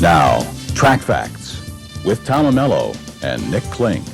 Now, Track Facts with Tom Amello and Nick Kling.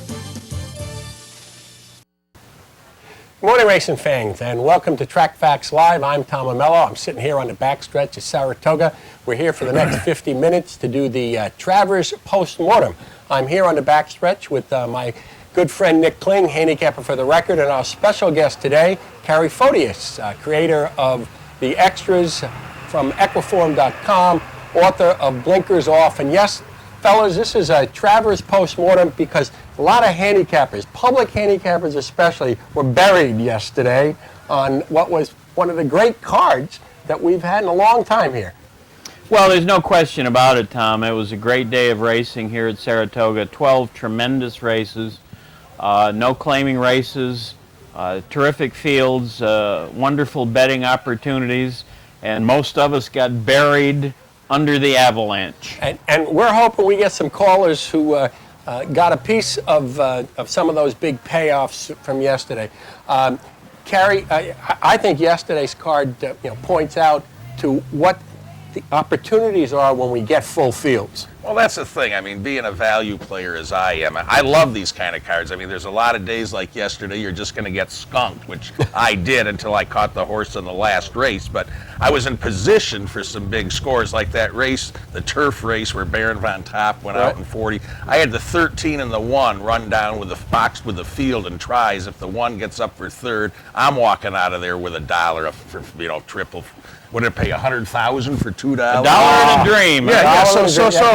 Good morning, racing fans, and welcome to Track Facts Live. I'm Tom Amello. I'm sitting here on the backstretch of Saratoga. We're here for the next 50 minutes to do the Travers Postmortem. I'm here on the backstretch with my good friend Nick Kling, handicapper for the record, and our special guest today, Cary Fotias, creator of the extras from Equiform.com, author of Blinkers Off. And yes, fellas, this is a Travers Postmortem because a lot of handicappers, public handicappers especially, were buried yesterday on what was one of the great cards that we've had in a long time here. Well, there's no question about it, Tom. It was a great day of racing here at Saratoga. 12 tremendous races, no claiming races, terrific fields, wonderful betting opportunities, and most of us got buried under the avalanche. And we're hoping we get some callers who got a piece of some of those big payoffs from yesterday. Cary, I think yesterday's card points out to what the opportunities are when we get full fields. Well, that's the thing. I mean, being a value player as I am, I love these kind of cards. I mean, there's a lot of days like yesterday you're just going to get skunked, which I did until I caught the horse in the last race. But I was in position for some big scores like that race, the turf race where Baron Von Top went out in 40. I had the 13 and the 1 run down with the box with the field and tries. If the 1 gets up for third, I'm walking out of there with $1 for triple. What did it pay? $100,000 for $2? $1 and a dream. Yeah. So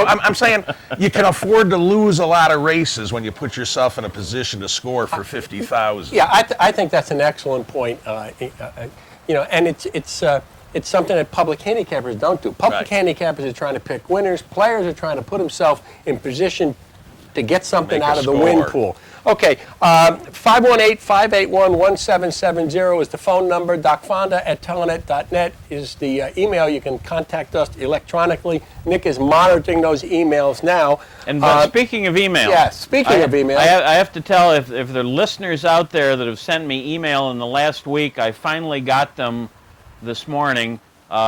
I'm saying you can afford to lose a lot of races when you put yourself in a position to score for $50,000. Yeah, I think that's an excellent point. And it's something that public handicappers don't do. Public handicappers are trying to pick winners. Players are trying to put themselves in position to get something out of the win pool. Okay, 518-581-1770 is the phone number. docfonda@telenet.net is the email. You can contact us electronically. Nick is monitoring those emails now. And speaking of email. Yeah, speaking of email. I have to tell, if there are listeners out there that have sent me email in the last week, I finally got them this morning.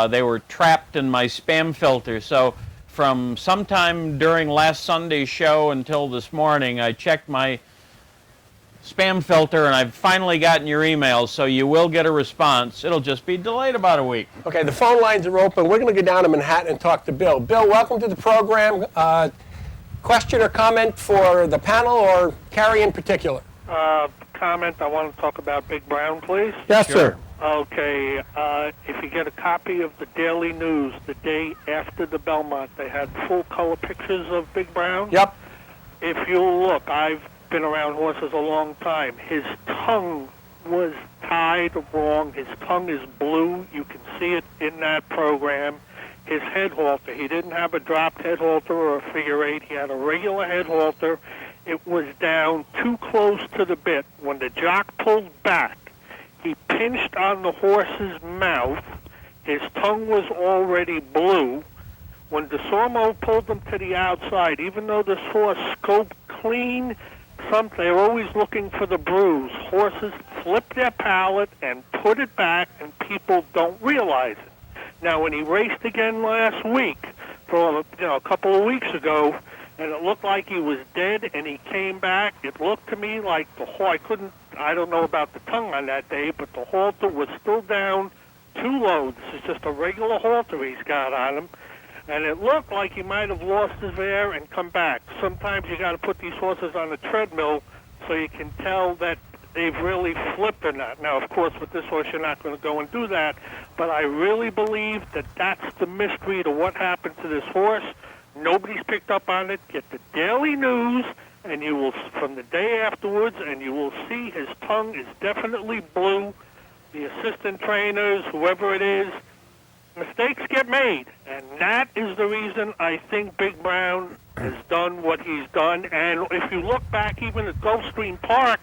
They were trapped in my spam filter. So from sometime during last Sunday's show until this morning, I checked my spam filter, and I've finally gotten your emails, so you will get a response. It'll just be delayed about a week. Okay, the phone lines are open. We're going to go down to Manhattan and talk to Bill. Bill, welcome to the program. Question or comment for the panel or Cary in particular? Comment. I want to talk about Big Brown, please. Yes, sir. Okay, if you get a copy of the Daily News the day after the Belmont, they had full-color pictures of Big Brown. Yep. If you look, I've been around horses a long time. His tongue was tied wrong. His tongue is blue. You can see it in that program. His head halter, he didn't have a dropped head halter or a figure eight. He had a regular head halter. It was down too close to the bit. When the jock pulled back, he pinched on the horse's mouth. His tongue was already blue. When DeSormo pulled them to the outside, even though this horse scoped clean, they're always looking for the bruise. Horses flip their palate and put it back, and people don't realize it. Now, when he raced again last week, a couple of weeks ago, and it looked like he was dead, and he came back, it looked to me like I don't know about the tongue on that day, but the halter was still down too low. This is just a regular halter he's got on him. And it looked like he might have lost his air and come back. Sometimes you got to put these horses on a treadmill so you can tell that they've really flipped or not. Now, of course, with this horse, you're not going to go and do that. But I really believe that that's the mystery to what happened to this horse. Nobody's picked up on it. Get the Daily News, and you will, from the day afterwards, and you will see his tongue is definitely blue. The assistant trainers, whoever it is, mistakes get made, and that is the reason I think Big Brown has done what he's done. And if you look back even at Gulfstream Park,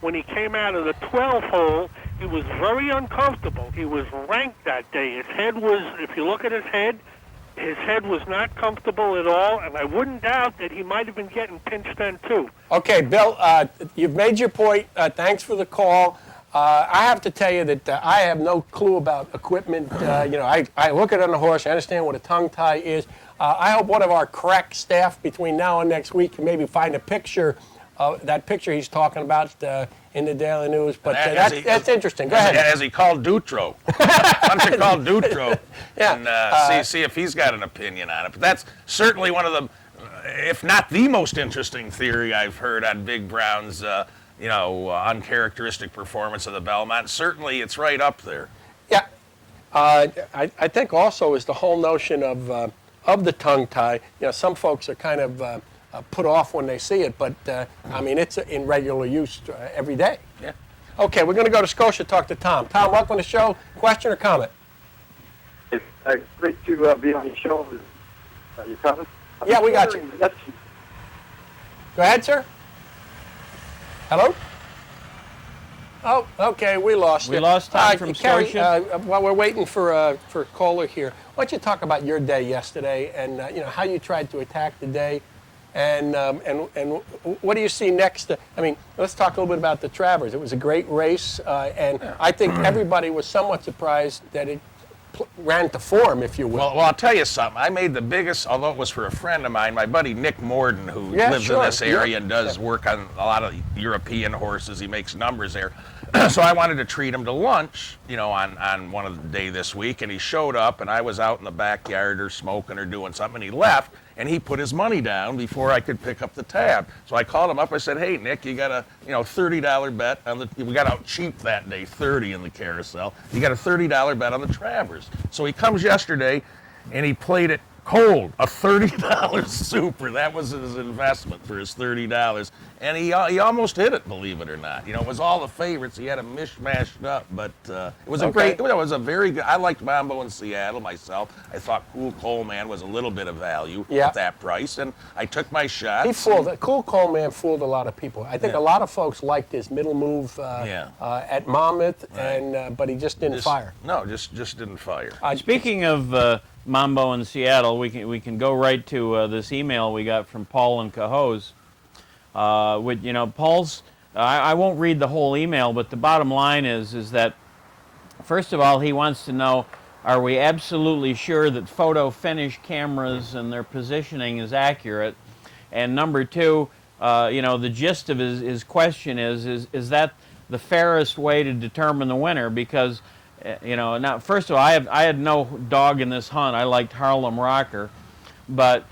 when he came out of the 12 hole, he was very uncomfortable. He was ranked that day. His head was, if you look at his head was not comfortable at all, and I wouldn't doubt that he might have been getting pinched then too. Okay, Bill, you've made your point. Thanks for the call. I have to tell you that I have no clue about equipment. I look at it on a horse. I understand what a tongue tie is. I hope one of our crack staff between now and next week can maybe find a picture, that picture he's talking about in the Daily News. But that's interesting. Go ahead. As he called Dutro. Why don't you call Dutro Yeah. and see if he's got an opinion on it? But that's certainly one of the, if not the most interesting theory I've heard on Big Brown's, uncharacteristic performance of the Belmont. Certainly, it's right up there. Yeah. I think also is the whole notion of the tongue tie. Some folks are kind of put off when they see it, but I mean, it's in regular use every day. Yeah. Okay, we're going to go to Scotia, talk to Tom. Tom, welcome to the show. Question or comment? It's great to be on the show. Your comment? Yeah, we got you. Go ahead, sir. Hello? Oh, okay, we lost We you. lost Tom from Cary, Scotia. while we're waiting for a caller here, why don't you talk about your day yesterday and how you tried to attack the day, and what do you see next? I mean, let's talk a little bit about the Travers. It was a great race, and I think everybody was somewhat surprised that it ran to form, if you will. Well, I'll tell you something. I made the biggest, although it was for a friend of mine, my buddy Nick Morden, who lives in this area and does work on a lot of European horses. He makes numbers there. So I wanted to treat him to lunch, on one of the day this week, and he showed up, and I was out in the backyard or smoking or doing something, and he left, and he put his money down before I could pick up the tab. So I called him up. I said, "Hey, Nick, you got a $30 bet on the. We got out cheap that day, 30 in the carousel. You got a $30 bet on the Travers." So he comes yesterday, and he played it cold, a $30 super. That was his investment for his $30, and he almost hit it, believe it or not. It was all the favorites. He had them mishmashed up, but it was a great. It was a very good. I liked Mambo in Seattle myself. I thought Cool Coleman was a little bit of value at that price, and I took my shot. Cool Coleman fooled a lot of people. I think a lot of folks liked his middle move at Monmouth, but he just didn't fire. No, just didn't fire. Speaking of Mambo in Seattle, we can go right to this email we got from Paul in Cohoes. Paul's. I won't read the whole email, but the bottom line is that first of all, he wants to know: are we absolutely sure that photo finish cameras and their positioning is accurate? And number two, the gist of his question is that the fairest way to determine the winner? Because now, first of all, I had no dog in this hunt. I liked Harlem Rocker. But,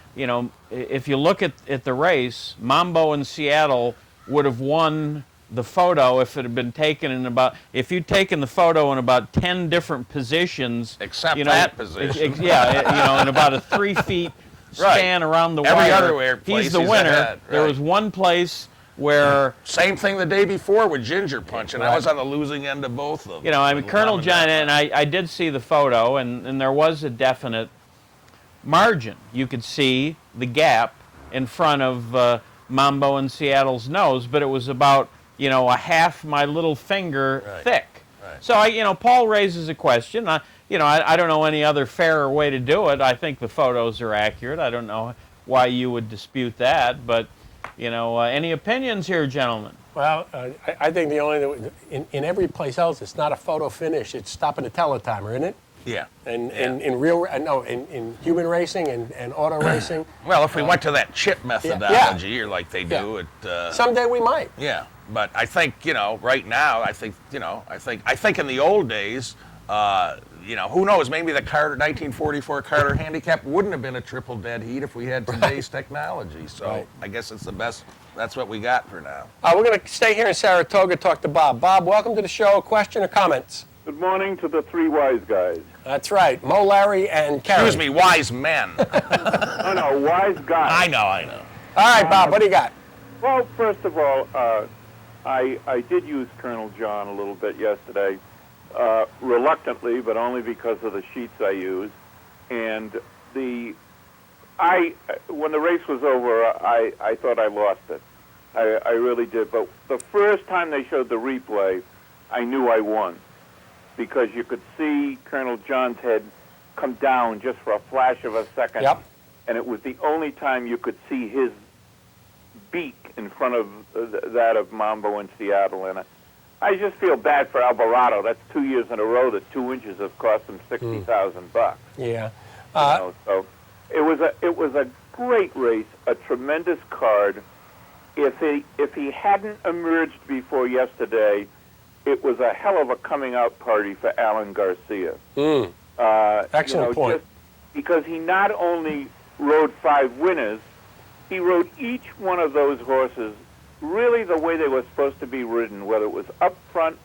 if you look at the race, Mambo in Seattle would have won the photo if it had been taken if you'd taken the photo in about 10 different positions. Except that position. In about a 3 feet span around the wire. Every other place he's the winner. Ahead, There was one place where... Same thing the day before with Ginger Punch, and I was on the losing end of both of them. Colonel John, and I did see the photo, and there was a definite margin. You could see the gap in front of Mambo in Seattle's nose, but it was about, a half my little finger thick. Right. So, Paul raises a question. I don't know any other fairer way to do it. I think the photos are accurate. I don't know why you would dispute that, but... any opinions here, gentlemen? Well, I think the only in every place else, it's not a photo finish. It's stopping the teletimer, isn't it? Yeah. And in human racing and auto racing. Well, if we went to that chip methodology, or like they do it. Someday we might. Yeah, but I think right now, I think in the old days. Who knows? Maybe the 1944 Carter handicap wouldn't have been a triple dead heat if we had today's technology. So I guess it's the best. That's what we got for now. We're going to stay here in Saratoga, talk to Bob. Bob, welcome to the show. Question or comments? Good morning to the three wise guys. That's right. Mo, Larry, and Cary. Excuse me, wise men. No, wise guys. I know. All right, Bob, what do you got? Well, first of all, I did use Colonel John a little bit yesterday. Reluctantly, but only because of the sheets I use. And when the race was over, I thought I lost it. I really did. But the first time they showed the replay, I knew I won, because you could see Colonel John's head come down just for a flash of a second. Yep. And it was the only time you could see his beak in front of that of Mambo in Seattle. And I just feel bad for Alvarado. That's 2 years in a row that 2 inches have cost him $60,000. Yeah. So It was a great race, a tremendous card. If he hadn't emerged before yesterday, it was a hell of a coming out party for Alan Garcia. Excellent point. Just because he not only rode 5 winners, he rode each one of those horses really the way they were supposed to be ridden, whether it was up front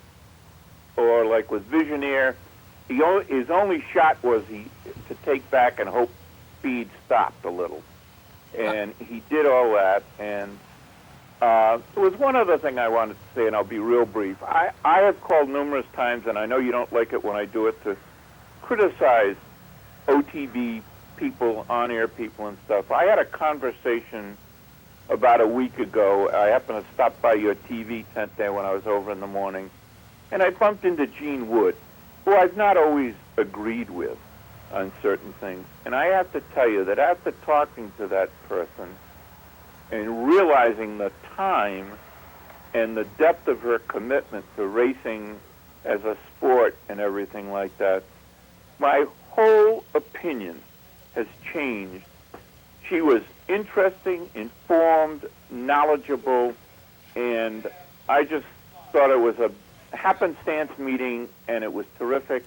or like with Visionaire. His only shot was to take back and hope speed stopped a little. And he did all that. And there was one other thing I wanted to say, and I'll be real brief. I have called numerous times, and I know you don't like it when I do it, to criticize OTB people, on-air people and stuff. I had a conversation about a week ago. I happened to stop by your TV tent there when I was over in the morning, and I bumped into Gene Wood, who I've not always agreed with on certain things. And I have to tell you that after talking to that person and realizing the time and the depth of her commitment to racing as a sport and everything like that, my whole opinion has changed. She was interesting, informed, knowledgeable, and I just thought it was a happenstance meeting, and it was terrific.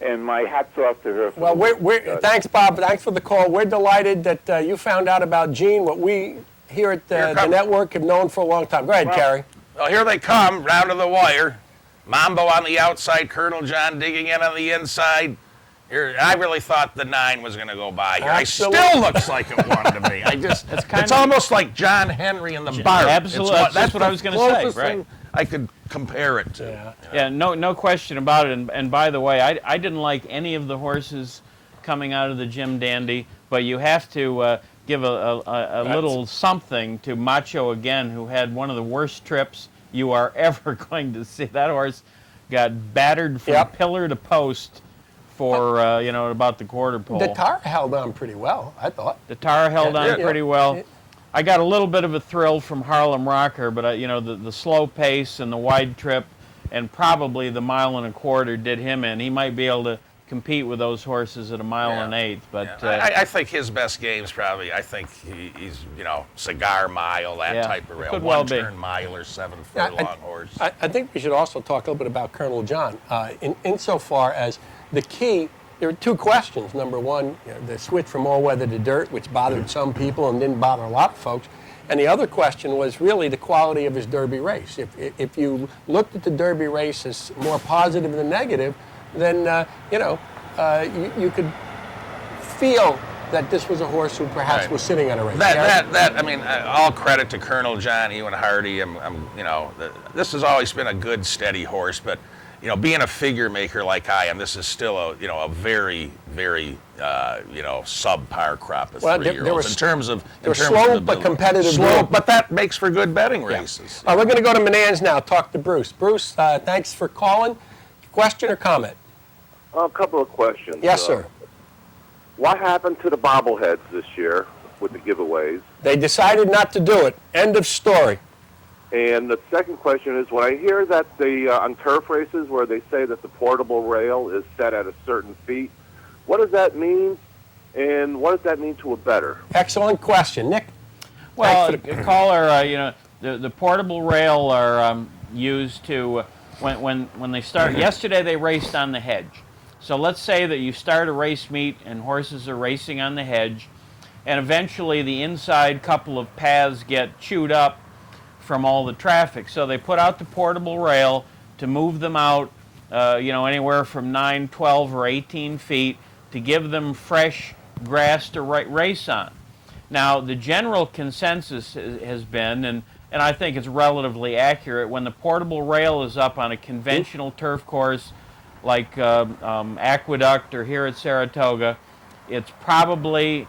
And my hat's off to her. Well, thanks, Bob. Thanks for the call. We're delighted that you found out about Gene, what we here at the network have known for a long time. Go ahead, Cary. Well, here they come, round to the wire. Mambo on the outside, Colonel John digging in on the inside. I really thought the 9 was going to go by here. Absolutely. It still looks like it wanted to be. It's almost like John Henry in the bar. Absolutely. That's what I was going to say. Right. I could compare it to. Yeah, no question about it. And by the way, I didn't like any of the horses coming out of the Jim Dandy, but you have to give a little something to Macho Again, who had one of the worst trips you are ever going to see. That horse got battered from pillar to post for about the quarter pole. The Tara held on pretty well, I thought. The Tara held on pretty well. I got a little bit of a thrill from Harlem Rocker, but the slow pace and the wide trip, and probably the 1.25 miles did him in. He might be able to compete with those horses at 1.1 miles. But I think his best game's probably. I think he's cigar mile, that type of rail, could well be. 1-turn mile or 7 furlong horse. I think we should also talk a little bit about Colonel John, insofar as the key. There are 2 questions. Number one, the switch from all-weather to dirt, which bothered some people and didn't bother a lot of folks. And the other question was really the quality of his Derby race. If you looked at the Derby race as more positive than negative, then you could feel that this was a horse who perhaps was sitting on a race. All credit to Colonel John Ewan Hardy. This has always been a good, steady horse, but being a figure maker like I am, this is still a very, very subpar crop of 3-year-olds in terms of slow but competitive. But that makes for good betting races. We're going to go to Menands now. Talk to Bruce. Bruce, thanks for calling. Question or comment? A couple of questions. Yes, sir. What happened to the bobbleheads this year with the giveaways? They decided not to do it. End of story. And the second question is, when I hear that on turf races where they say that the portable rail is set at a certain feet, what does that mean, and what does that mean to a bettor? Excellent question. Nick? Well, caller, the portable rail are used to, when they start, yesterday they raced on the hedge. So let's say that you start a race meet and horses are racing on the hedge, and eventually the inside couple of paths get chewed up from all the traffic. So they put out the portable rail to move them out, anywhere from 9, 12, or 18 feet to give them fresh grass to race on. Now, the general consensus has been, and I think it's relatively accurate, when the portable rail is up on a conventional turf course like Aqueduct or here at Saratoga, it's probably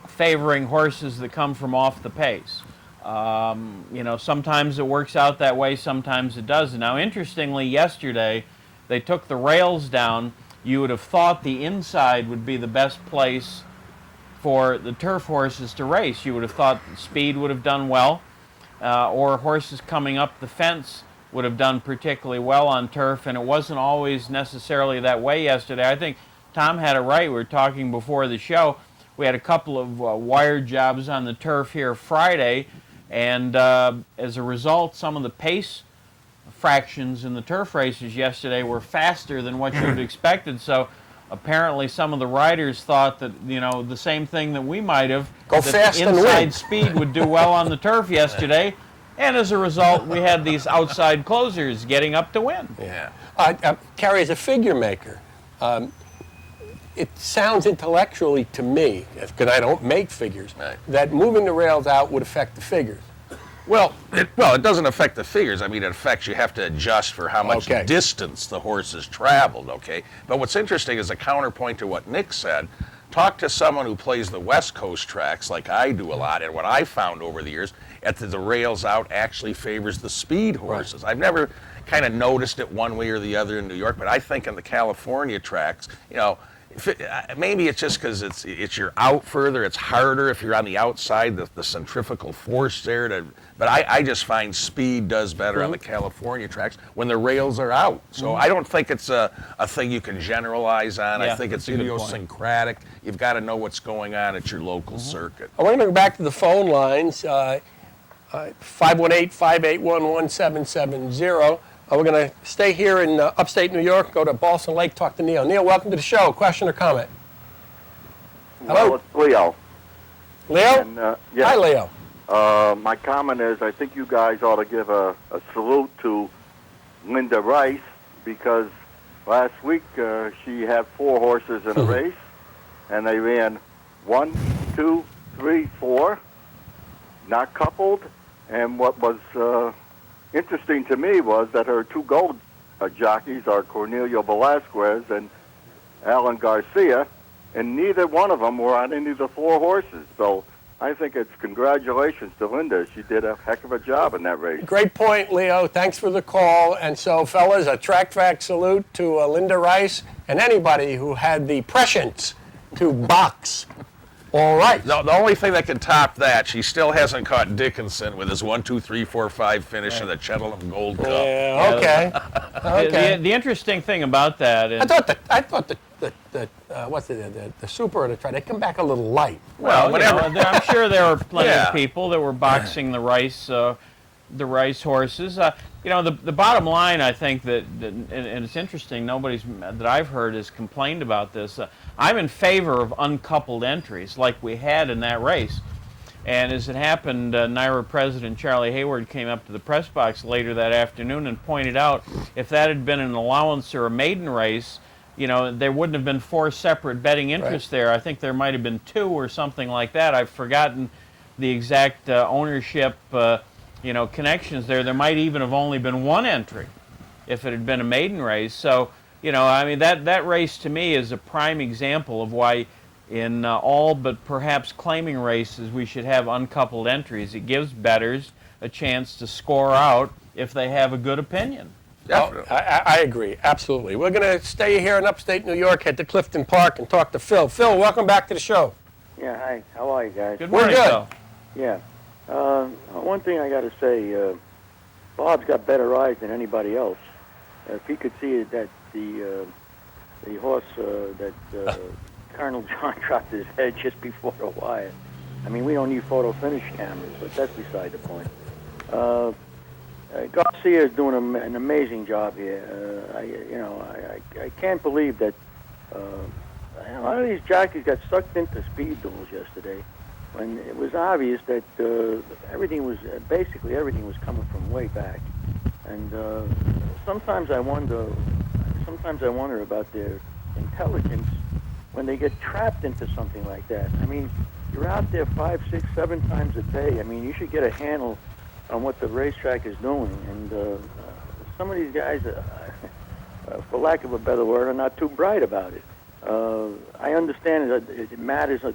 favoring horses that come from off the pace. Sometimes it works out that way, sometimes it doesn't. Now, interestingly, yesterday, they took the rails down. You would have thought the inside would be the best place for the turf horses to race. You would have thought speed would have done well, or horses coming up the fence would have done particularly well on turf, and it wasn't always necessarily that way yesterday. I think Tom had it right. We were talking before the show. We had a couple of wire jobs on the turf here Friday, and as a result, some of the pace fractions in the turf races yesterday were faster than what you would have expected. So apparently some of the riders thought that, the same thing that we might have. Go that fast the and win. inside speed would do well on the turf yesterday. And as a result, we had these outside closers getting up to win. Yeah. Cary, as a figure maker, it sounds intellectually to me, because I don't make figures, Right. that moving the rails out would affect the figures. Well, it doesn't affect the figures. I mean, it affects, you have to adjust for how much Okay. distance the horse has traveled, okay? But what's interesting is a counterpoint to what Nick said. Talk to someone who plays the West Coast tracks like I do a lot, and what I found over the years, the rails out actually favors the speed horses. I've never kind of noticed it one way or the other in New York, but I think in the California tracks, maybe it's just because it's you're out further, it's harder if you're on the outside, the centrifugal force there. But I just find speed does better on the California tracks when the rails are out. So I don't think it's a thing you can generalize on. Yeah, I think it's that's a good point. idiosyncratic. You've got to know what's going on at your local circuit. I want to go back to the phone lines, 518-581-1770. We're going to stay here in upstate New York, go to Boston Lake, talk to Neil. Neil, welcome to the show. Question or comment? Hello? Well, it's Leo. Leo? And, yeah. Hi, Leo. My comment is I think you guys ought to give a salute to Linda Rice because last week she had 4 horses in a race, and they ran 1, 2, 3, 4, not coupled. And what was interesting to me was that her 2 gold jockeys are Cornelio Velasquez and Alan Garcia, and neither one of them were on any of the 4 horses. So I think it's congratulations to Linda. She did a heck of a job in that race. Great point, Leo. Thanks for the call. And so, fellas, a track fact salute to Linda Rice and anybody who had the prescience to box. All right. The only thing that can top that, she still hasn't caught Dickinson with his 1, 2, 3, 4, 5 finish in the Cheltenham Gold Cup. Yeah, okay. Okay. The interesting thing about that is... I thought the super or the try, they come back a little light. Well, whatever. I'm sure there were plenty Yeah. of people that were boxing the rice horses. The bottom line, I think and it's interesting. Nobody's that I've heard has complained about this. I'm in favor of uncoupled entries like we had in that race. And as it happened, NYRA President Charlie Hayward came up to the press box later that afternoon and pointed out if that had been an allowance or a maiden race, there wouldn't have been 4 separate betting interests there. I think there might have been 2 or something like that. I've forgotten the exact ownership, connections there. There might even have only been 1 entry if it had been a maiden race. So, that race to me is a prime example of why in all but perhaps claiming races we should have uncoupled entries. It gives bettors a chance to score out if they have a good opinion. Definitely. I agree, absolutely. We're going to stay here in upstate New York, head to Clifton Park, and talk to Phil. Phil, welcome back to the show. Yeah, hi. How are you guys? Good We're morning, good. Phil. Yeah. One thing I got to say, Bob's got better eyes than anybody else. If he could see that the horse that Colonel John dropped his head just before the wire. I mean, we don't need photo finish cameras, but that's beside the point. Garcia is doing an amazing job here. I can't believe that a lot of these jockeys got sucked into speed duels yesterday, when it was obvious that everything was coming from way back. And sometimes I wonder about their intelligence when they get trapped into something like that. I mean, you're out there 5, 6, 7 times a day. I mean, you should get a handle on what the racetrack is doing. And some of these guys, for lack of a better word, are not too bright about it. I understand that it matters the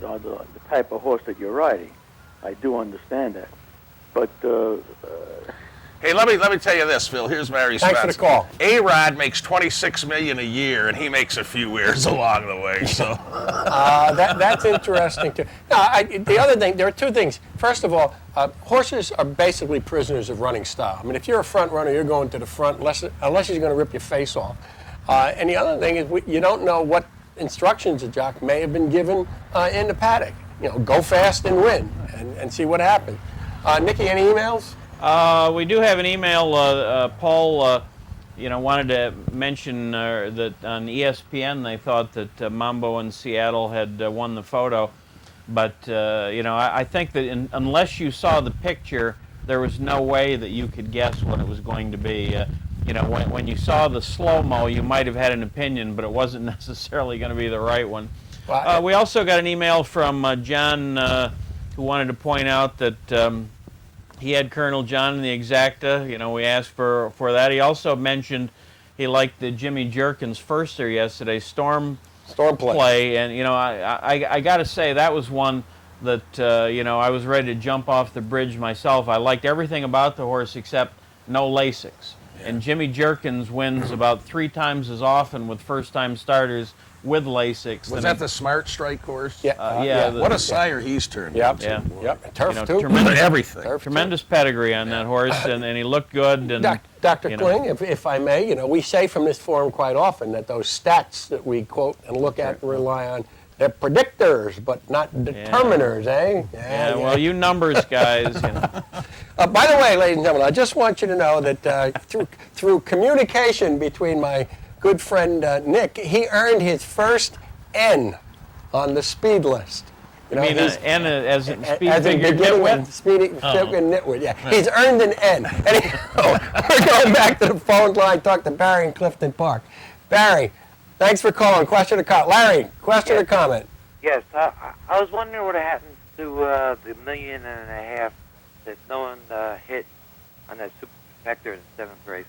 type of horse that you're riding. I do understand that. But Hey, let me tell you this, Phil. Here's my response. Thanks for the call. A-Rod makes $26 million a year, and he makes a few ears along the way. So That's interesting, too. No, the other thing, there are 2 things. First of all, horses are basically prisoners of running style. I mean, if you're a front runner, you're going to the front unless you're going to rip your face off. And the other thing is you don't know what instructions a jock may have been given in the paddock. You know, go fast and win, and see what happens. Nikki, any emails? We do have an email. Paul, wanted to mention that on ESPN they thought that Mambo in Seattle had won the photo, but I think that unless you saw the picture, there was no way that you could guess what it was going to be. When you saw the slow-mo, you might have had an opinion, but it wasn't necessarily going to be the right one. We also got an email from John who wanted to point out that he had Colonel John in the exacta. We asked for that. He also mentioned he liked the Jimmy Jerkins firster yesterday, Storm play. And, I got to say that was one that, I was ready to jump off the bridge myself. I liked everything about the horse except no Lasix. Yeah. And Jimmy Jerkins wins about 3 times as often with first-time starters with Lasix. Was that the Smart Strike horse? Yeah. Yeah. What a sire he's turned Yep. into. Yep. Turf, too. Tremendous, everything. Tremendous pedigree on that horse, and he looked good. And Dr. Kling, if I may, we say from this forum quite often that those stats that we quote and look at and rely on, they're predictors, but not determiners, eh? Yeah, well, you numbers guys. By the way, ladies and gentlemen, I just want you to know that through communication between my good friend Nick, he earned his first N on the speed list. You mean N as in speed as figure nitwit? Nitwit, yeah. Right. He's earned an N. Anyhow, we're going back to the phone line, talk to Barry in Clifton Park. Barry, thanks for calling. Question or comment? Larry, question or comment? Yes, I was wondering what happened to the $1.5 million that no one hit on that Super Protector in the 7th race.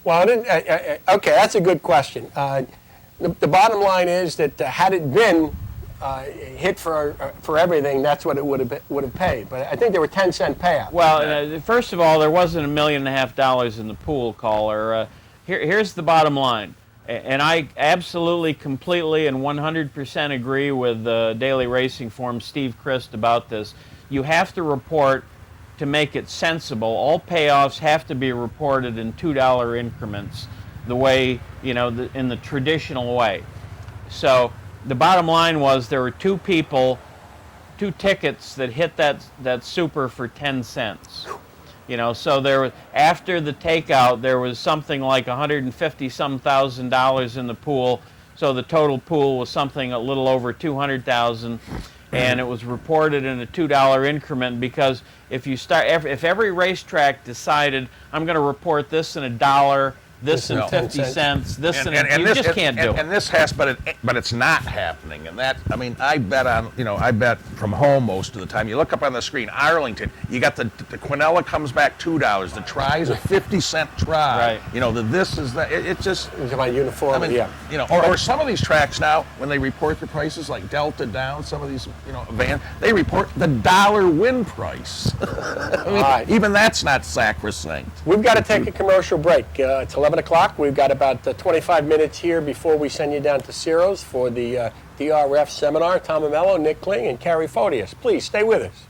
Well, okay, that's a good question. The bottom line is that had it been hit for everything, that's what it would have paid. But I think there were 10-cent payouts. Well, first of all, there wasn't $1.5 million in the pool, caller. Here's the bottom line. And I absolutely, completely, and 100% agree with Daily Racing Form Steve Christ about this. You have to report to make it sensible. All payoffs have to be reported in $2 increments, the way, in the traditional way. So the bottom line was there were 2 tickets that hit that super for 10 cents. So there was, after the takeout, there was something like $150,000 in the pool. So the total pool was something a little over $200,000, and it was reported in a $2 increment because if every racetrack decided I'm going to report this in $1, this in 50 cents, this and you just can't do it. And this but it's not happening. And that, I bet on, I bet from home most of the time. You look up on the screen, Arlington, you got the Quinella comes back $2. The try is a 50-cent try. Right. This is that. It just. It's about uniformity, Or some of these tracks now, when they report the prices, like Delta Down, some of these, van, they report the $1 win price. Even that's not sacrosanct. We've got to take a commercial break. It's 11 o'clock. We've got about 25 minutes here before we send you down to Ciro's for the DRF seminar. Tom Amello, Nick Kling, and Cary Fotias. Please stay with us.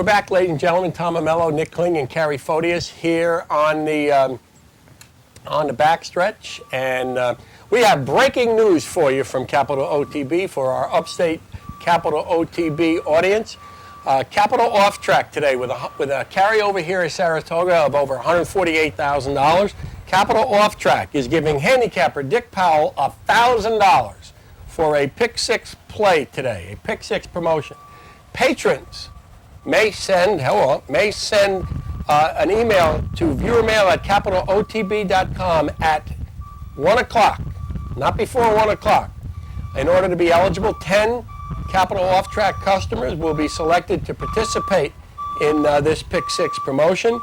We're back, ladies and gentlemen. Tom Amello, Nick Kling, and Cary Fotias here on the backstretch, and we have breaking news for you from Capital OTB for our upstate Capital OTB audience. Capital off track today with a carryover here in Saratoga of over $148,000. Capital off track is giving handicapper Dick Powell $1,000 for a pick six play today, a pick six promotion. Patrons may send an email to viewermail@capitalotb.com at 1 o'clock, not before 1 o'clock. In order to be eligible, 10 Capital off-track customers will be selected to participate in this pick six promotion.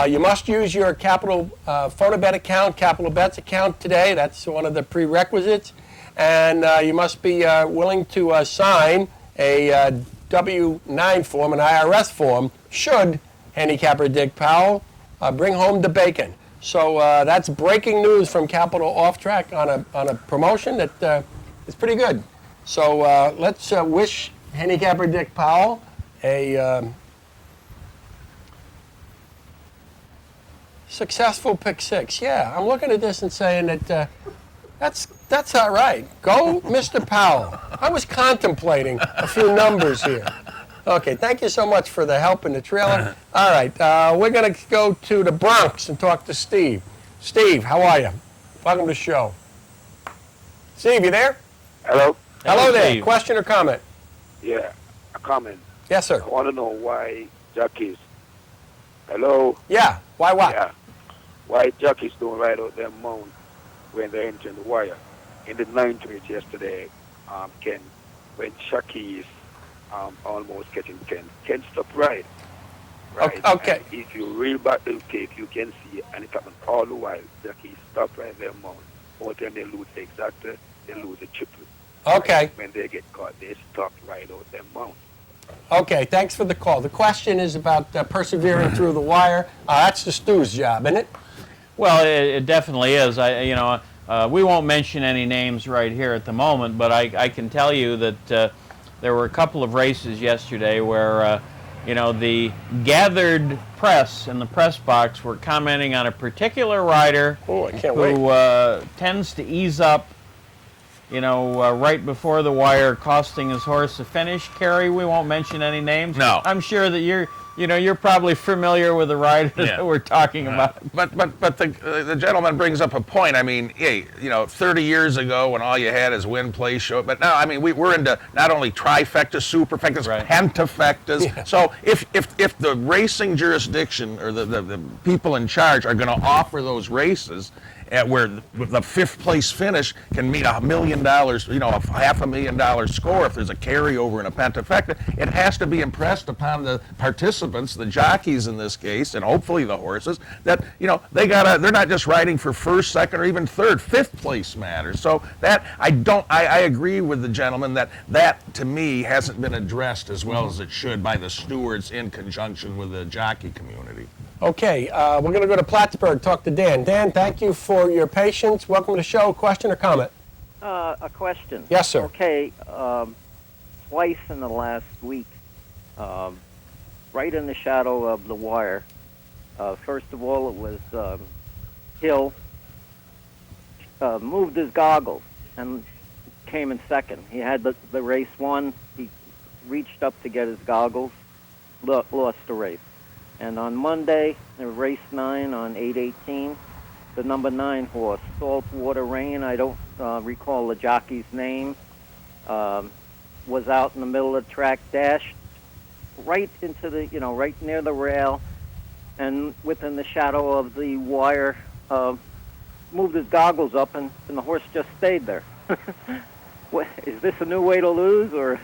You must use your Capital Phonabet account, Capital Bets account today. That's one of the prerequisites. And you must be willing to sign a W-9 form, an IRS form, should handicapper Dick Powell bring home the bacon. So that's breaking news from Capital Off Track on a promotion that is pretty good. So let's wish handicapper Dick Powell a successful pick six. Yeah, I'm looking at this and saying that that's all right. Go, Mr. Powell. I was contemplating a few numbers here. Okay, thank you so much for the help in the trailer. All right, we're going to go to the Bronx and talk to Steve. Steve, how are you? Welcome to the show. Steve, you there? Hello? Hello there. Steve. Question or comment? Yeah, a comment. Yes, sir. I want to know why jockeys. Hello? Yeah, why what? Yeah. Why jockeys don't ride out their mount when they're entering the wire. In the 9th race yesterday, Ken, when Chucky is almost getting Ken stopped right. Right. Okay. And if you reel back the tape, you can see, and it happened all the while. Jockeys stop right their mount. All the time they lose exactly, they lose a triple. Okay. Right? When they get caught, they stop right out their mount. Okay, thanks for the call. The question is about persevering through the wire. That's the stew's job, isn't it? Well, it definitely is. We won't mention any names right here at the moment, but I can tell you that there were a couple of races yesterday where, the gathered press in the press box were commenting on a particular rider Oh, I can't who wait. tends to ease up, right before the wire, costing his horse a finish. Cary, we won't mention any names. No. I'm sure that you're probably familiar with the rider that we're talking about. But the gentleman brings up a point. I mean, hey, 30 years ago when all you had is win, play, show. But now, I mean, we're into not only trifectas, superfectas, Right. pentafectas. Yeah. So if the racing jurisdiction or the people in charge are going to offer those races at where the fifth place finish can mean $1 million, a $500,000 score if there's a carryover in a pentafecta, it has to be impressed upon the participants, the jockeys in this case, and hopefully the horses, that they're not just riding for first, second, or even third. Fifth place matters. So that I agree with the gentleman that to me hasn't been addressed as well as it should by the stewards in conjunction with the jockey community. Okay, we're going to go to Plattsburgh, talk to Dan. Dan, thank you for your patience. Welcome to the show. Question or comment? A question. Yes, sir. Okay, twice in the last week, right in the shadow of the wire. First of all, it was Hill moved his goggles and came in second. He had the race won. He reached up to get his goggles, lost the race. And on Monday, in race 9 on 8/18, the number 9 horse, Saltwater Rain, I don't recall the jockey's name, was out in the middle of the track, dashed right into the, right near the rail, and within the shadow of the wire, moved his goggles up, and the horse just stayed there. What, is this a new way to lose, or?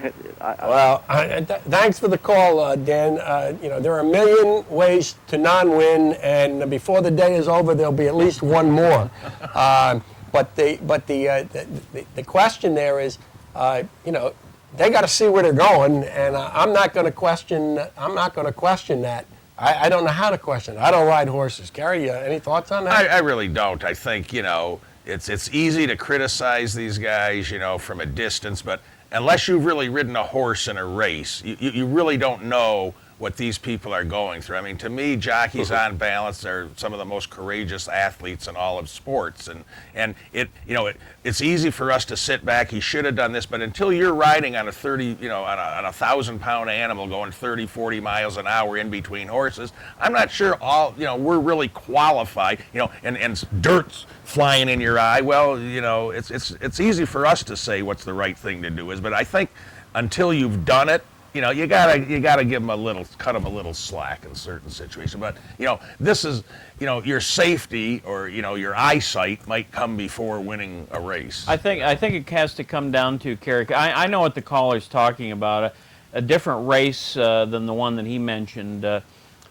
Thanks for the call, Dan. There are a million ways to non-win, and before the day is over, there'll be at least one more. But the question there is, they got to see where they're going, and I'm not going to question. I'm not going to question that. I don't know how to question it. I don't ride horses. Cary, any thoughts on that? I really don't. I think, it's easy to criticize these guys, from a distance, but unless you've really ridden a horse in a race, you really don't know what these people are going through. I mean, to me, jockeys on balance are some of the most courageous athletes in all of sports, and it's easy for us to sit back. He should have done this, but until you're riding on a 1,000-pound animal going 30, 40 miles an hour in between horses, I'm not sure we're really qualified. And dirt's flying in your eye. Well, it's easy for us to say what's the right thing to do is, but I think until you've done it, you gotta give them cut them a little slack in certain situations. But this is, your safety or your eyesight might come before winning a race. I think it has to come down to Cary. I know what the caller's talking about. A different race than the one that he mentioned.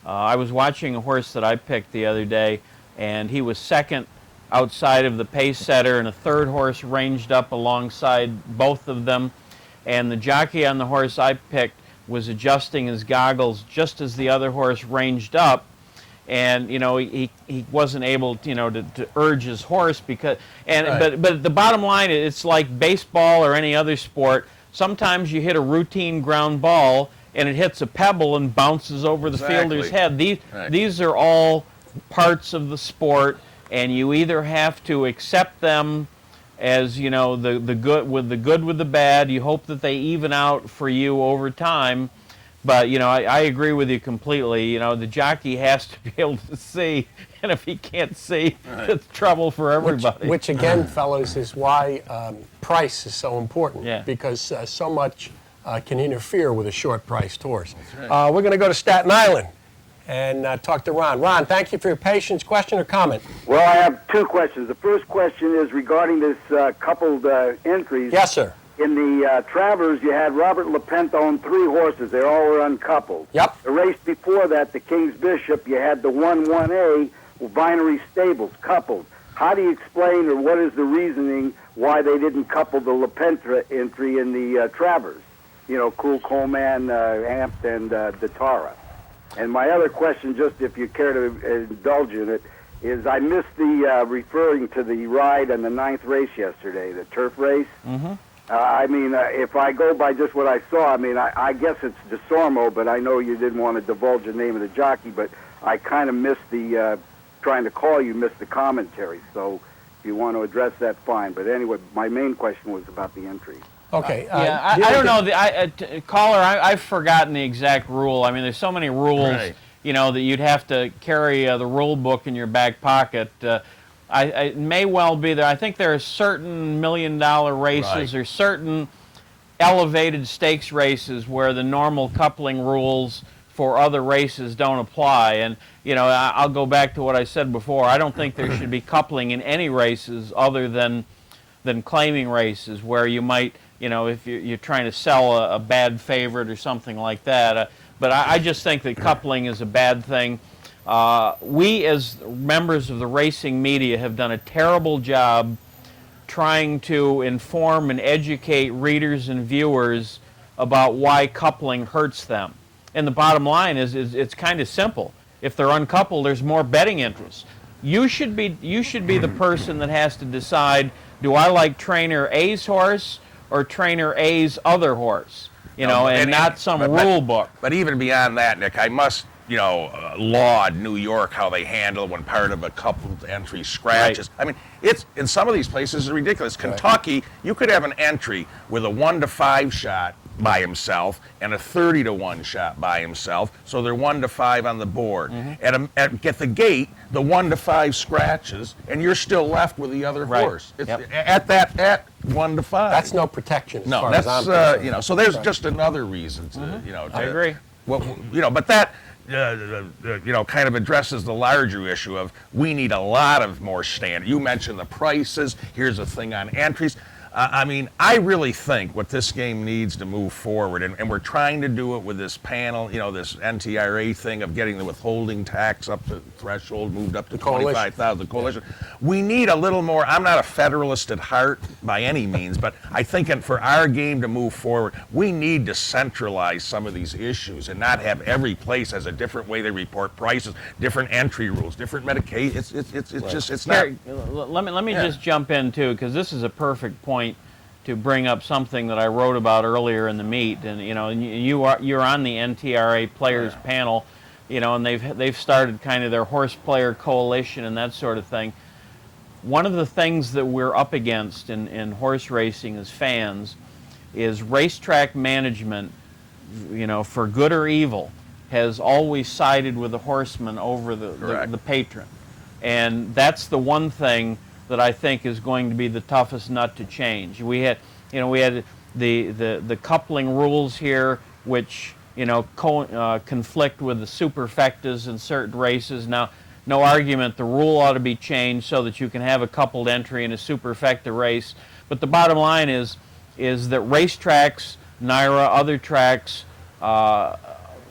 I was watching a horse that I picked the other day, and he was second outside of the pace setter, and a third horse ranged up alongside both of them. And the jockey on the horse I picked was adjusting his goggles just as the other horse ranged up, and he wasn't able to urge his horse because but the bottom line is, it's like baseball or any other sport. Sometimes you hit a routine ground ball and it hits a pebble and bounces over the fielder's head. These are all parts of the sport, and you either have to accept them as the good with the bad. You hope that they even out for you over time, but I agree with you completely. The jockey has to be able to see, and if he can't see, it's trouble for everybody. Which again, fellas, is why price is so important. Yeah. Because so much can interfere with a short-priced horse. Right. We're going to go to Staten Island and talk to Ron. Ron, thank you for your patience. Question or comment? Well, I have two questions. The first question is regarding this coupled entries. Yes, sir. In the Travers, you had Robert LaPenta own 3 horses. They all were uncoupled. Yep. The race before that, the King's Bishop, you had the 1-1A Vinery Stables coupled. How do you explain, or what is the reasoning why they didn't couple the LaPenta entry in the Travers? Cool Coleman, Amped, and Datara. And my other question, just if you care to indulge in it, is I missed the referring to the ride in the 9th race yesterday, the turf race. Mm-hmm. If I go by just what I saw, I guess it's DeSormo, but I know you didn't want to divulge the name of the jockey, but I kind of missed the, trying to call you, missed the commentary. So if you want to address that, fine. But anyway, my main question was about the entry. Okay. I don't know. Caller, I've forgotten the exact rule. There's so many rules, Right. That you'd have to carry the rule book in your back pocket. It may well be there. I think there are certain $1 million races or certain elevated stakes races where the normal coupling rules for other races don't apply. And, I'll go back to what I said before. I don't think there should be coupling in any races other than claiming races where you might, if you're trying to sell a bad favorite or something like that. But I just think that coupling is a bad thing. We, as members of the racing media, have done a terrible job trying to inform and educate readers and viewers about why coupling hurts them. And the bottom line is it's kind of simple. If they're uncoupled, there's more betting interest. You should be the person that has to decide, do I like trainer A's horse or trainer A's other horse? And not some rule book. But even beyond that, Nick, I must laud New York, how they handle when part of a coupled entry scratches. Right. It's in some of these places it's ridiculous. Kentucky, you could have an entry with a 1-5 shot by himself and a 30-1 shot by himself, so they're 1-5 on the board. Mm-hmm. At the gate, the 1-5 scratches, and you're still left with the other horse. It's at 1-5. That's no protection. No, as far as I'm concerned. So there's just another reason to I agree. But that kind of addresses the larger issue of we need a lot of more standard. You mentioned the prices. Here's a thing on entries. I really think what this game needs to move forward, and we're trying to do it with this panel, this NTRA thing of getting the withholding tax up to threshold, moved up to 25,000. Coalition. We need a little more. I'm not a federalist at heart by any means, but I think for our game to move forward, we need to centralize some of these issues and not have every place has a different way they report prices, different entry rules, different medication. It's not. Let me just jump in too, because this is a perfect point to bring up something that I wrote about earlier in the meet, and you're on the NTRA players panel, and they've started kind of their horse player coalition and that sort of thing. One of the things that we're up against in horse racing as fans is racetrack management, for good or evil, has always sided with the horseman over the patron. And that's the one thing that I think is going to be the toughest nut to change. We had the coupling rules here, which conflict with the superfectas in certain races. Now, no argument, the rule ought to be changed so that you can have a coupled entry in a superfecta race. But the bottom line is that racetracks, NYRA, other tracks,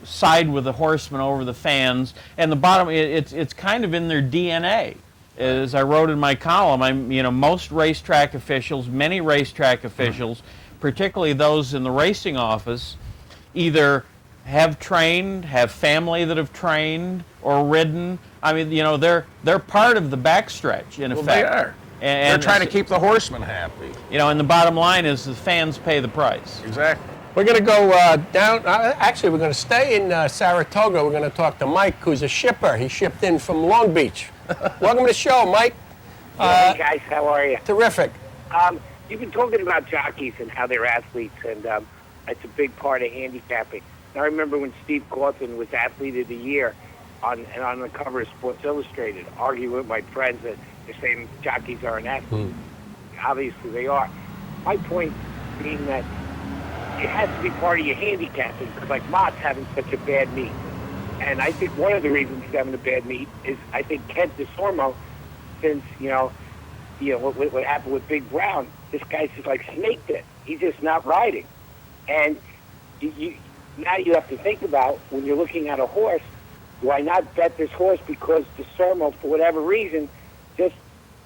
side with the horsemen over the fans, and the bottom, it's kind of in their DNA. As I wrote in my column, most racetrack officials, many racetrack officials, particularly those in the racing office, either have trained, have family that have trained or ridden. They're part of the backstretch in effect. They are. And they're trying to keep the horsemen happy. And the bottom line is the fans pay the price. Exactly. We're going to go down. Actually, we're going to stay in Saratoga. We're going to talk to Mike, who's a shipper. He shipped in from Long Beach. Welcome to the show, Mike. Hey guys, how are you? Terrific. You've been talking about jockeys and how they're athletes, and it's a big part of handicapping. I remember when Steve Cawthon was Athlete of the Year on the cover of Sports Illustrated, arguing with my friends that they're saying jockeys aren't athletes. Obviously, they are. My point being that it has to be part of your handicapping, because like Mott's having such a bad meet. And I think one of the reasons he's having a bad meet is, I think, Kent DeSormo, since, what happened with Big Brown, this guy's just like snaked it. He's just not riding. And now you have to think about, when you're looking at a horse, do I not bet this horse because DeSormo, for whatever reason, just,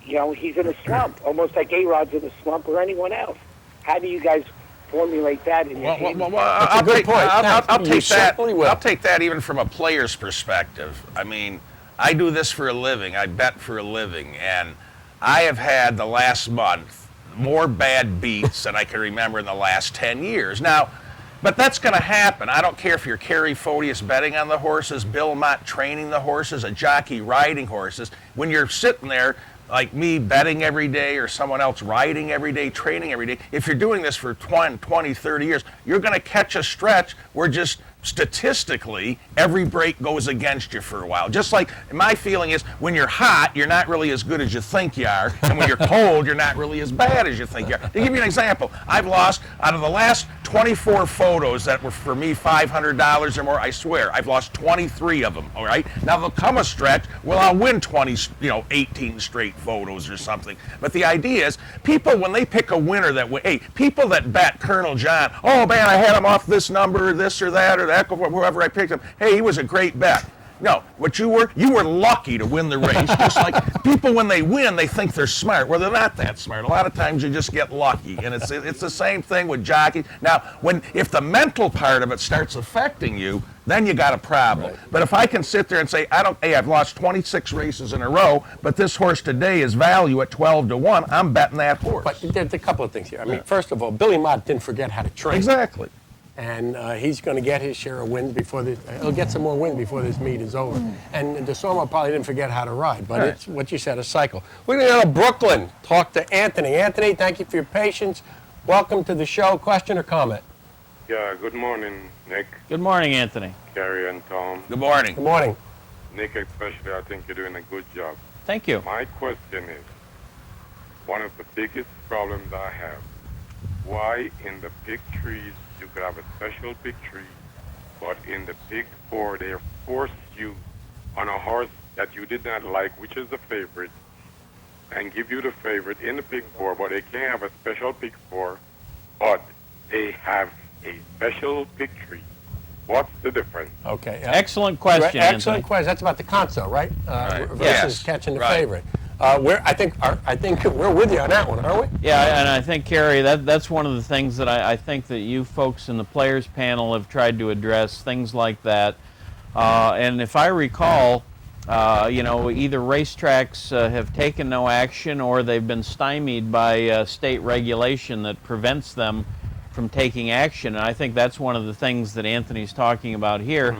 he's in a slump, almost like A-Rod's in a slump or anyone else. How do you guys formulate that in your team? That's a good point. I'll take that even from a player's perspective. I do this for a living. I bet for a living. And I have had the last month more bad beats than I can remember in the last 10 years. Now, but that's going to happen. I don't care if you're Cary Fotias betting on the horses, Bill Mott training the horses, a jockey riding horses. When you're sitting there, like me, betting every day, or someone else riding every day, training every day, if you're doing this for 20, 30 years, you're going to catch a stretch where just statistically every break goes against you for a while. Just like my feeling is, when you're hot, you're not really as good as you think you are, and when you're cold, you're not really as bad as you think you are. To give you an example, I've lost, out of the last 24 photos that were for me $500 or more, I swear, I've lost 23 of them, all right? Now there'll come a stretch, well, I'll win 18 straight photos or something. But the idea is, people, when they pick a winner people that bet Colonel John, oh man, I had him off this number, this or that, whoever I picked him, hey, he was a great bet. No, what you were lucky to win the race. Just like people, when they win, they think they're smart. Well, they're not that smart. A lot of times you just get lucky, and it's the same thing with jockeys. Now, if the mental part of it starts affecting you, then you got a problem. Right. But if I can sit there and say, I've lost 26 races in a row, but this horse today is value at 12-1, I'm betting that horse. But there's a couple of things here. First of all, Billy Mott didn't forget how to train. Exactly. And he's going to get his share of wins he'll get some more wins before this meet is over. And DeSormo probably didn't forget how to ride, but it's what you said, a cycle. We're going to go to Brooklyn, talk to Anthony. Anthony, thank you for your patience. Welcome to the show. Question or comment? Yeah, good morning, Nick. Good morning, Anthony. Cary and Tom. Good morning. Good morning. Nick, especially, I think you're doing a good job. Thank you. My question is, one of the biggest problems I have, why in the big trees you could have a special big tree, but in the big four they force you on a horse that you did not like, which is the favorite, and give you the favorite in the big four, but they can't have a special big four, but they have a special big tree. What's the difference? Okay. Excellent question, Excellent question. That's about the console, right? Versus catching the favorite. I think we're with you on that one, aren't we? Yeah, and I think, Cary, that's one of the things that I think that you folks in the players panel have tried to address, things like that. And if I recall, Either racetracks have taken no action or they've been stymied by state regulation that prevents them from taking action. And I think that's one of the things that Anthony's talking about here.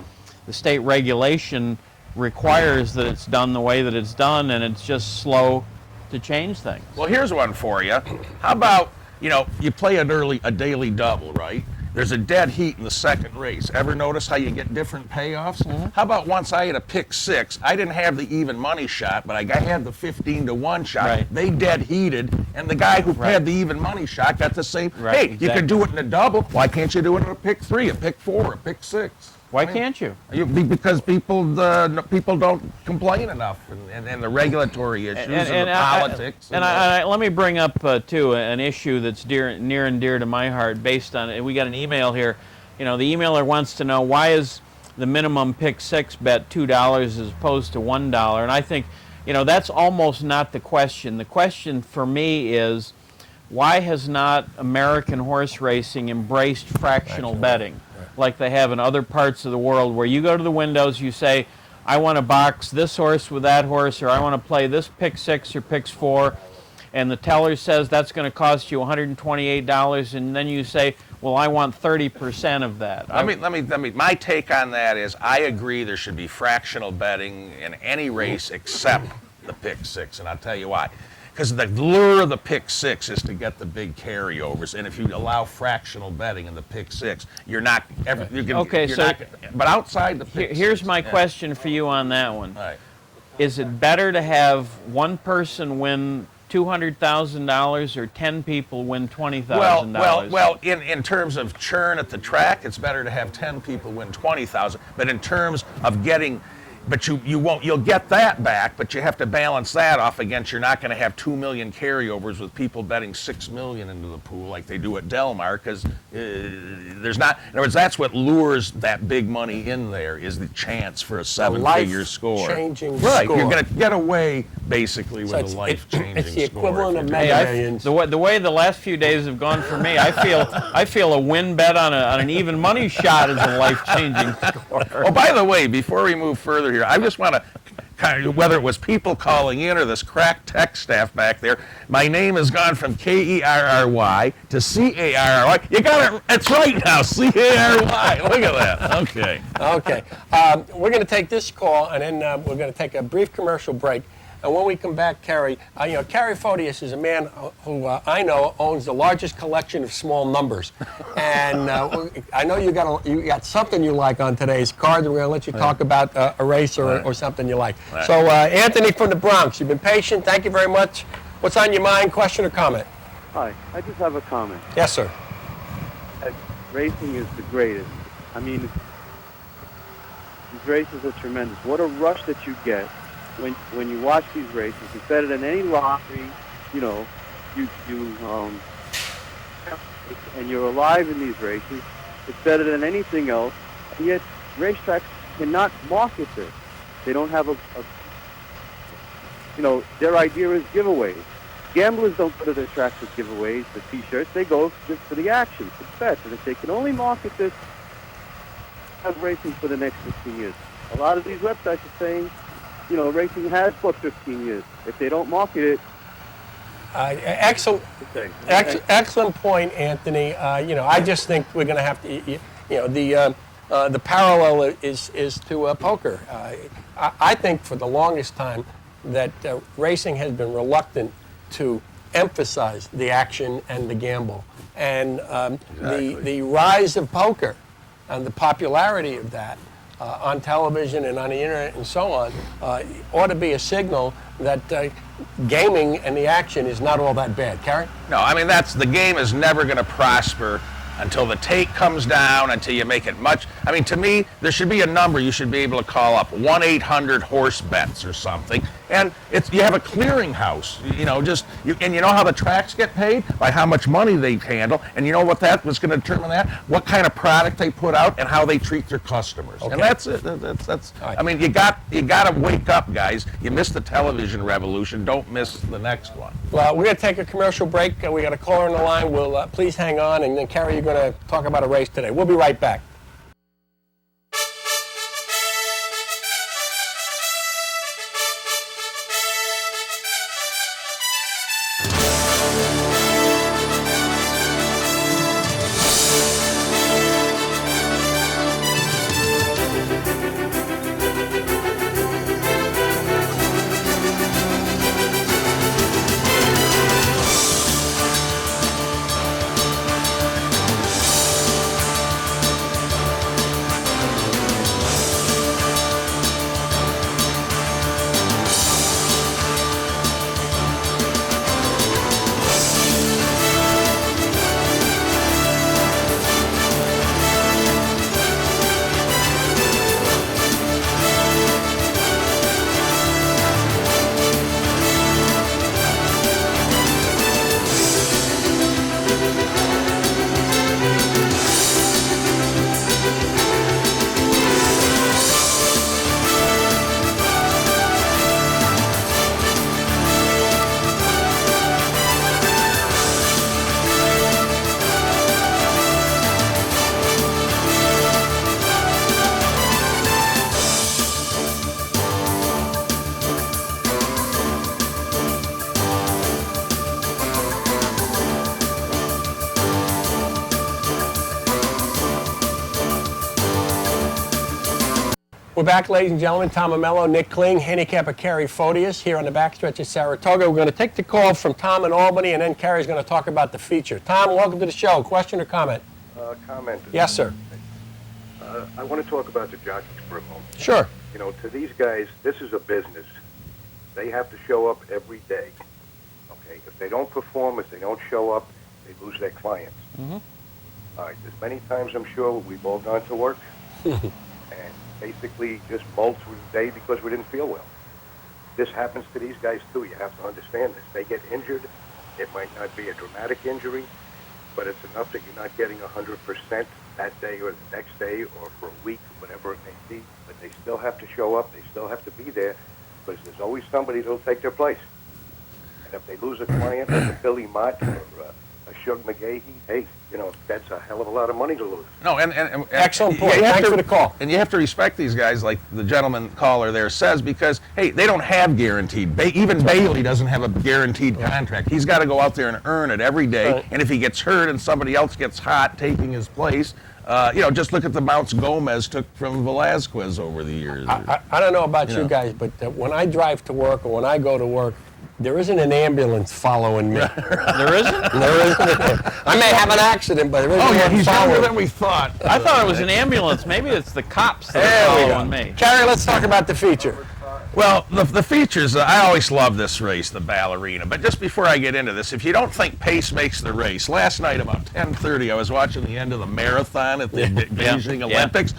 The state regulation requires that it's done the way that it's done, and it's just slow to change things. Well, here's one for you. How about, you play a daily double, right? There's a dead heat in the second race. Ever notice how you get different payoffs? Mm-hmm. How about once I had a pick six, I didn't have the even money shot, but I had the 15-to-1 shot. Right. They dead heated, and the guy who had the even money shot got the same. Right. Hey, exactly. You could do it in a double. Why can't you do it in a pick three, a pick four, a pick six? Why can't you? Because people don't complain enough, and the regulatory issues and the politics. Let me bring up too an issue that's near and dear to my heart. Based on we got an email here. The emailer wants to know why is the minimum pick six bet $2 as opposed to $1, and I think that's almost not the question. The question for me is why has not American horse racing embraced fractional betting? Like they have in other parts of the world, where you go to the windows, you say, I want to box this horse with that horse, or I want to play this pick six or picks four, and the teller says that's going to cost you $128, and then you say, well, I want 30% of that. Let me. My take on that is, I agree there should be fractional betting in any race except the pick six, and I'll tell you why. Because the lure of the pick six is to get the big carryovers, and if you allow fractional betting in the pick six, you're not ever. But outside the pick here's six, my question for you on that one. Right. Is it better to have one person win $200,000 or 10 people win $20,000? Well, in terms of churn at the track, it's better to have 10 people win 20,000. But in terms of getting. But you'll get that back, but you have to balance that off against, you're not going to have 2 million carryovers with people betting 6 million into the pool like they do at Del Mar, because there's not, in other words, that's what lures that big money in there, is the chance for a 7-figure score. Life-changing right, score. You're going to get away, basically, with a life-changing score. It's the equivalent of Mega Millions. The way the last few days have gone for me, I feel a win bet on an even money shot is a life-changing score. Oh, by the way, before we move further here, I just want to, whether it was people calling in or this crack tech staff back there, my name has gone from Kerry to Cary. You got it. It's right now, Cary. Look at that. Okay. Okay. We're going to take this call, and then we're going to take a brief commercial break. And when we come back, Cary, Cary Fotias is a man who I know owns the largest collection of small numbers. And I know you got something you like on today's card, and we're going to let you talk about a race or something you like. Right. So, Anthony from the Bronx, you've been patient. Thank you very much. What's on your mind, question or comment? Hi, I just have a comment. Yes, sir. Racing is the greatest. I mean, these races are tremendous. What a rush that you get when you watch these races. It's better than any lottery. And you're alive in these races. It's better than anything else. And yet, racetracks cannot market this. They don't have their idea is giveaways. Gamblers don't go to their tracks with giveaways, the T-shirts. They go just for the action, for the bets. And if they can only market this, have racing for the next 15 years. A lot of these websites are saying, racing has for 15 years. If they don't market it. Excellent point, Anthony. I just think we're going to have to, the parallel is to poker. I think for the longest time that racing has been reluctant to emphasize the action and the gamble. And the rise of poker and the popularity of that on television and on the internet and so on ought to be a signal that gaming and the action is not all that bad. Cary? No, I mean, the game is never going to prosper until the take comes down, until you make it much. I mean, to me, there should be a number you should be able to call up, 1-800-HORSE-BETS or something, and you have a clearinghouse, and you know how the tracks get paid? By how much money they handle, and you know what that was going to determine that? What kind of product they put out and how they treat their customers. Okay. And that's it. That's. Right. I mean, you got to wake up, guys. You missed the television revolution. Don't miss the next one. Well, we're going to take a commercial break. We got a caller on the line. We'll please hang on, and then Cary, you're going to talk about a race today. We'll be right back. We're back, ladies and gentlemen. Tom Amello, Nick Kling, handicapper Cary Fotias here on the backstretch of Saratoga. We're going to take the call from Tom in Albany, and then Cary's going to talk about the feature. Tom, welcome to the show. Question or comment? Comment. Yes, sir. I want to talk about the jockeys for a moment. Sure. You know, to these guys, this is a business. They have to show up every day. Okay? If they don't perform, if they don't show up, they lose their clients. Mm-hmm. All right, there's many times I'm sure we've all gone to work and basically just mulled through the day because we didn't feel well. This happens to these guys too. You have to understand this. They get injured. It might not be a dramatic injury, but it's enough that you're not getting 100% that day or the next day or for a week, whatever it may be. But they still have to show up. They still have to be there because there's always somebody that'll take their place. And if they lose a client like a Billy Mott or a Shug McGahee, hey, you know, that's a hell of a lot of money to lose. No, and Excellent point. you have Thanks to- for the call. And you have to respect these guys, like the gentleman caller there says, because, hey, they don't have guaranteed. Even Bailey doesn't have a guaranteed contract. He's got to go out there and earn it every day. Right. And if he gets hurt and somebody else gets hot taking his place, you know, just look at the bounce Gomez took from Velazquez over the years. I don't know about You you know. guys, but when I drive to work or when I go to work, there isn't an ambulance following me. There isn't? There isn't. I may have an accident, but there isn't Oh, yeah, one he's younger following. than we thought. I thought it was an ambulance. Maybe it's the cops that There are we following go. me. Cary, let's talk about the feature. Well, the features, I always love this race, the ballerina. But just before I get into this, if you don't think pace makes the race, last night about 10:30, I was watching the end of the marathon at the Beijing Olympics.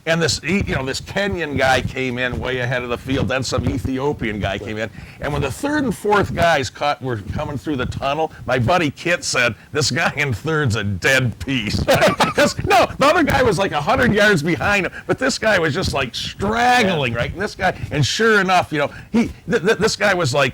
And this Kenyan guy came in way ahead of the field. Then some Ethiopian guy came in. And when the third and fourth guys were coming through the tunnel, my buddy Kit said, "This guy in third's a dead piece." Because no, the other guy was like 100 yards behind him, but this guy was just like straggling, right? And this guy, and sure enough, you know, this guy was like.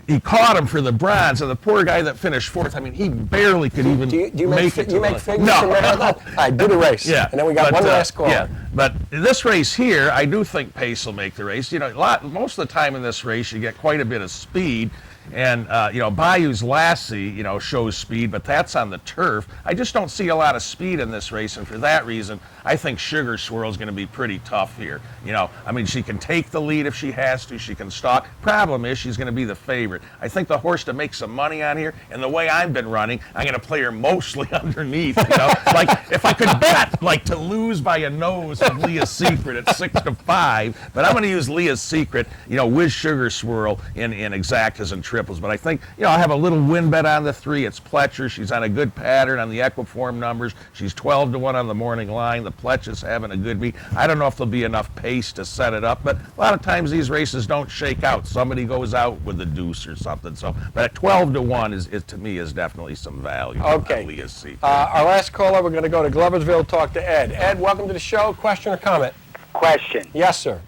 He caught him for the bronze, and the poor guy that finished fourth, I mean, he barely could even Do you make it. you make figures No. for marathon? All right, do the race. Yeah. And then we got one last call. Yeah, but this race here, I do think pace will make the race. You know, most of the time in this race, you get quite a bit of speed. And, you know, Bayou's Lassie, you know, shows speed, but that's on the turf. I just don't see a lot of speed in this race, and for that reason, I think Sugar Swirl's going to be pretty tough here. You know, I mean, she can take the lead if she has to. She can stalk. Problem is, she's going to be the favorite. I think the horse to make some money on here, and the way I've been running, I'm going to play her mostly underneath, you know. Like, if I could bet, like, to lose by a nose of Leah's Secret at 6-5, but I'm going to use Leah's Secret, you know, with Sugar Swirl in exactas and triples. But I think, you know, I have a little win bet on the 3. It's Pletcher. She's on a good pattern on the Equiform numbers. She's 12-1 on the morning line. The Pletcher's having a good week. I don't know if there'll be enough pace to set it up, but a lot of times these races don't shake out. Somebody goes out with the deuce or something. So, but at 12-1 is to me is definitely some value. Okay. On Leah's Secret. Our last caller, we're going to go to Gloversville, talk to Ed. Ed, welcome to the show. Question or comment? Question. Yes, sir.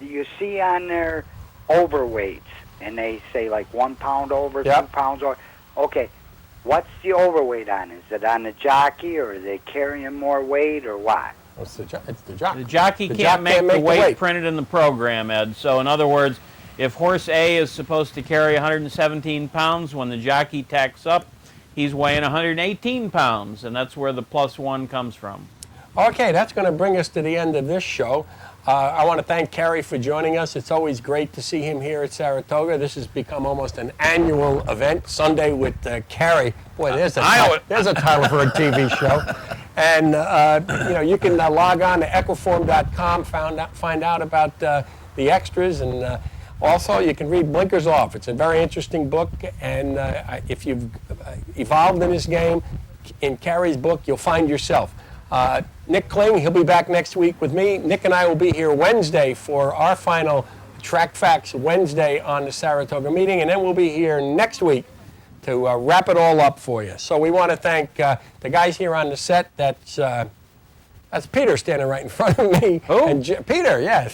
Do you see on there overweights, and they say like 1 pound over, Yep. 2 pounds over? Okay, what's the overweight on? Is it on the jockey, or are they carrying more weight, or what? It's the jockey. The jockey The can't jock make the weight printed in the program, Ed. So in other words, if horse A is supposed to carry 117 pounds, when the jockey tacks up, he's weighing 118 pounds, and that's where the +1 comes from. Okay, that's going to bring us to the end of this show. I want to thank Cary for joining us. It's always great to see him here at Saratoga. This has become almost an annual event, Sunday with Cary. Boy, there's a title for a TV show. And, you know, you can log on to equiform.com, find out about the extras, and also you can read Blinkers Off. It's a very interesting book, and if you've evolved in this game, in Cary's book, you'll find yourself. Nick Kling, he'll be back next week with me. Nick and I will be here Wednesday for our final Track Facts Wednesday on the Saratoga meeting, and then we'll be here next week to wrap it all up for you. So we want to thank the guys here on the set. That's Peter standing right in front of me. Who? And Peter, yes.